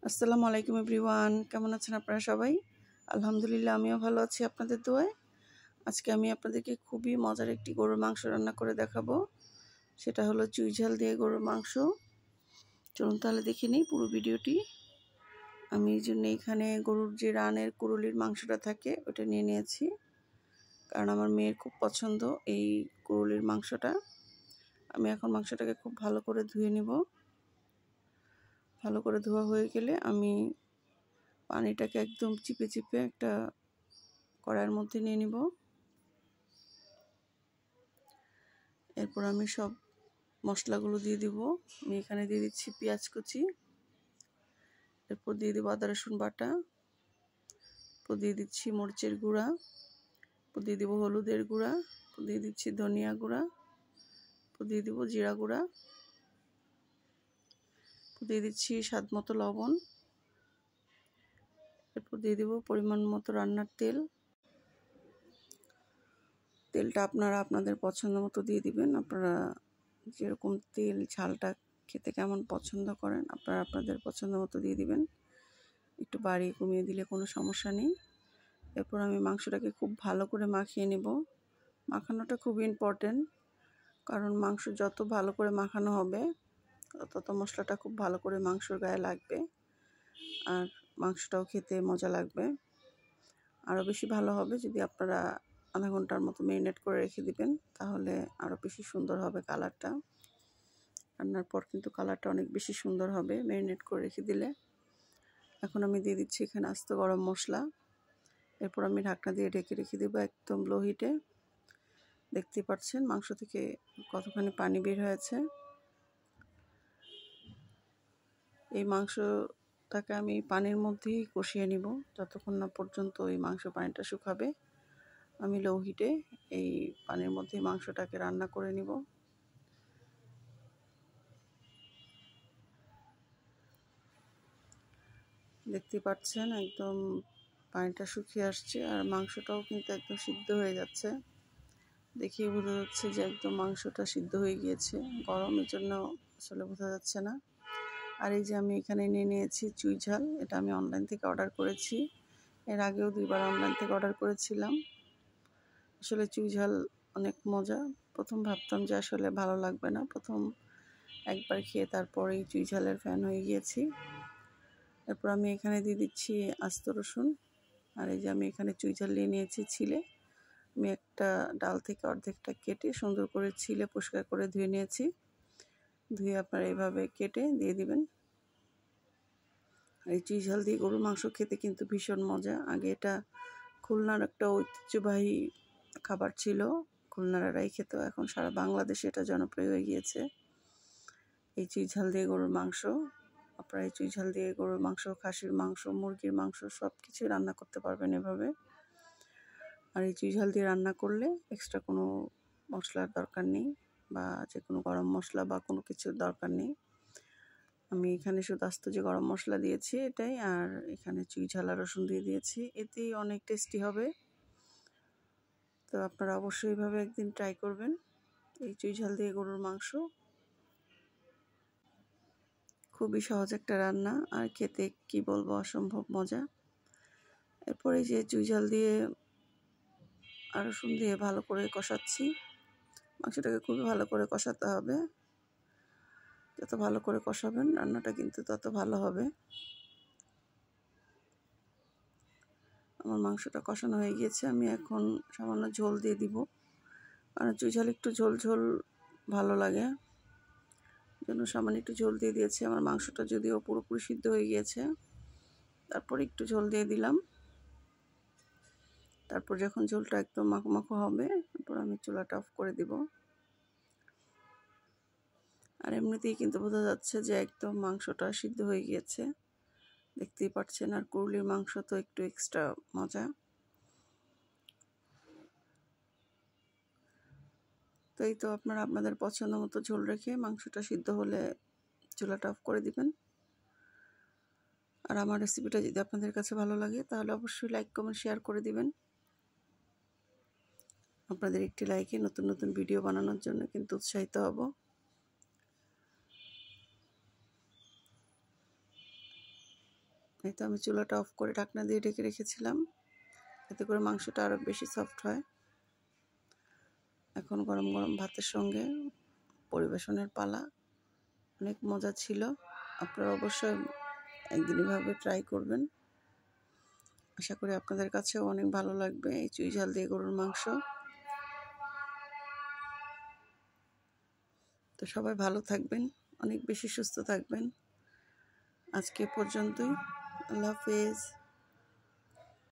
আসসালামু আলাইকুম এভরিওয়ান, কেমন আছেন আপনারা সবাই? আলহামদুলিল্লাহ, আমিও ভালো আছি আপনাদের দোয়ায়। আজকে আমি আপনাদেরকে খুবই মজার একটি গরুর মাংস রান্না করে দেখাবো। সেটা হলো চুই ঝাল দিয়ে গরুর মাংস। চলুন তাহলে দেখে নিই পুরো ভিডিওটি। আমি এই জন্য এখানে গরুর যে রানের কুরুলির মাংসটা থাকে ওটা নিয়ে নিয়েছি, কারণ আমার মেয়ের খুব পছন্দ এই কুরুলির মাংসটা। আমি এখন মাংসটাকে খুব ভালো করে ধুয়ে নিব। ভালো করে ধোয়া হয়ে গেলে আমি পানিটাকে একদম চিপে চিপে একটা কড়াইয়ের মধ্যে নিয়ে নিব। এরপর আমি সব মশলাগুলো দিয়ে দিব। আমি এখানে দিয়ে দিচ্ছি পেঁয়াজ কুচি, এরপর দিয়ে দেবো আদা রসুন বাটা, এরপর দিয়ে দিচ্ছি মরিচের গুঁড়া, এরপর দিয়ে দেবো হলুদের গুঁড়া, এরপর দিয়ে দিচ্ছি ধনিয়া গুঁড়া, এরপর দিয়ে দেবো জিরা গুঁড়া, এরপর দিয়ে দিচ্ছি স্বাদ মতো লবণ, এরপর দিয়ে দেবো পরিমাণ মতো রান্নার তেল। তেলটা আপনারা আপনাদের পছন্দ মতো দিয়ে দিবেন। আপনারা যেরকম তেল ঝালটা খেতে কেমন পছন্দ করেন আপনারা আপনাদের পছন্দ মতো দিয়ে দিবেন। একটু বাড়িয়ে কমিয়ে দিলে কোনো সমস্যা নেই। এরপর আমি মাংসটাকে খুব ভালো করে মাখিয়ে নেব। মাখানোটা খুব ইম্পর্টেন্ট, কারণ মাংস যত ভালো করে মাখানো হবে তত মশলাটা খুব ভালো করে মাংসর গায়ে লাগবে, আর মাংসটাও খেতে মজা লাগবে। আরও বেশি ভালো হবে যদি আপনারা আধা ঘন্টার মতো ম্যারিনেট করে রেখে দিবেন, তাহলে আরও বেশি সুন্দর হবে কালারটা। রান্নার পর কিন্তু কালারটা অনেক বেশি সুন্দর হবে ম্যারিনেট করে রেখে দিলে। এখন আমি দিয়ে দিচ্ছি এখানে আস্ত গরম মশলা। এরপর আমি ঢাকনা দিয়ে ঢেকে রেখে দেবো একদম লো হিটে। দেখতেই পাচ্ছেন মাংস থেকে কতখানি পানি বের হয়েছে। এই মাংসটাকে আমি পানির মধ্যেই কষিয়ে নিব যতক্ষণ না পর্যন্ত এই মাংস পানিটা শুকাবে। আমি লো হিটে এই পানির মধ্যে মাংসটাকে রান্না করে নিব। দেখতে পাচ্ছেন একদম পানিটা শুকিয়ে আসছে, আর মাংসটাও কিন্তু একদম সিদ্ধ হয়ে যাচ্ছে। দেখেই বোঝা যাচ্ছে যে একদম মাংসটা সিদ্ধ হয়ে গিয়েছে। গরমের জন্য আসলে বোঝা যাচ্ছে না। আর এই যে আমি এখানে নিয়ে নিয়েছি চুই ঝাল। এটা আমি অনলাইন থেকে অর্ডার করেছি। এর আগেও 2 বার অনলাইন থেকে অর্ডার করেছিলাম। আসলে চুই ঝাল অনেক মজা। প্রথম ভাবতাম যে আসলে ভালো লাগবে না, প্রথম একবার খেয়ে তারপরেই চুই ঝালের ফ্যান হয়ে গিয়েছি। এরপর আমি এখানে দিয়ে দিচ্ছি আস্ত রসুন। আর এই যে আমি এখানে চুই ঝাল নিয়ে নিয়েছি ছিলে। আমি একটা ডাল থেকে অর্ধেকটা কেটে সুন্দর করে ছিলে পরিষ্কার করে ধুয়ে নিয়েছি। ধুয়ে আপনারা এইভাবে কেটে দিয়ে দিবেন। এই চুই ঝাল দিয়ে গরুর মাংস খেতে কিন্তু ভীষণ মজা। আগে এটা খুলনার একটা ঐতিহ্যবাহী খাবার ছিল, খুলনারাই খেত। এখন সারা বাংলাদেশে এটা জনপ্রিয় হয়ে গিয়েছে এই চুই ঝাল দিয়ে গরুর মাংস। আপনারা এই চুই ঝাল দিয়ে গরুর মাংস, খাসির মাংস, মুরগির মাংস সব কিছুই রান্না করতে পারবেন এভাবে। আর এই চুই ঝাল দিয়ে রান্না করলে এক্সট্রা কোনো মশলার দরকার নেই, বা যে কোনো গরম মশলা বা কোনো কিছুর দরকার নেই। আমি এখানে শুধু আস্ত যে গরম মশলা দিয়েছি এটাই, আর এখানে চুই ঝাল আর রসুন দিয়ে দিয়েছি। এতেই অনেক টেস্টি হবে। তো আপনারা অবশ্যই এইভাবে একদিন ট্রাই করবেন এই চুই ঝাল দিয়ে গরুর মাংস। খুবই সহজ একটা রান্না, আর খেতে কি বলবো অসম্ভব মজা। এরপরে যে চুই ঝাল দিয়ে আর রসুন দিয়ে ভালো করে কষাচ্ছি। মাংসটাকে খুবই ভালো করে কষাতে হবে। যত ভালো করে কষাবেন রান্নাটা কিন্তু তত ভালো হবে। আমার মাংসটা কষানো হয়ে গিয়েছে। আমি এখন সামান্য ঝোল দিয়ে দিব, কারণ চুই ঝাল একটু ঝোল ঝোল ভালো লাগে, জন্য সামান্য একটু ঝোল দিয়ে দিয়েছি। আমার মাংসটা যদিও পুরোপুরি সিদ্ধ হয়ে গিয়েছে, তারপর একটু ঝোল দিয়ে দিলাম। তারপর যখন ঝোলটা একদম মাখো মাখো হবে, তারপর আমি চুলাটা অফ করে দিব। আর এমনিতেই কিন্তু বোঝা যাচ্ছে যে একদম মাংসটা সিদ্ধ হয়ে গিয়েছে, দেখতেই পাচ্ছেন। আর কুরুলির মাংস তো একটু এক্সট্রা মজা। তো এই তো আপনারা আপনাদের পছন্দ মতো ঝোল রেখে মাংসটা সিদ্ধ হলে চুলাটা অফ করে দিবেন। আর আমার রেসিপিটা যদি আপনাদের কাছে ভালো লাগে তাহলে অবশ্যই লাইক কমেন্ট শেয়ার করে দিবেন। আপনাদের একটি লাইকে নতুন নতুন ভিডিও বানানোর জন্য কিন্তু উৎসাহিত হব। এই তো আমি চুলাটা অফ করে ঢাকনা দিয়ে ঢেকে রেখেছিলাম, এতে করে মাংসটা আরও বেশি সফট হয়। এখন গরম গরম ভাতের সঙ্গে পরিবেশনের পালা। অনেক মজা ছিল, আপনারা অবশ্যই একদিন এভাবে ট্রাই করবেন। আশা করি আপনাদের কাছেও অনেক ভালো লাগবে এই চুই ঝাল দিয়ে গরুর মাংস। তো সবাই ভালো থাকবেন, অনেক বেশি সুস্থ থাকবেন। আজকে পর্যন্তই, আল্লাহ হাফেজ।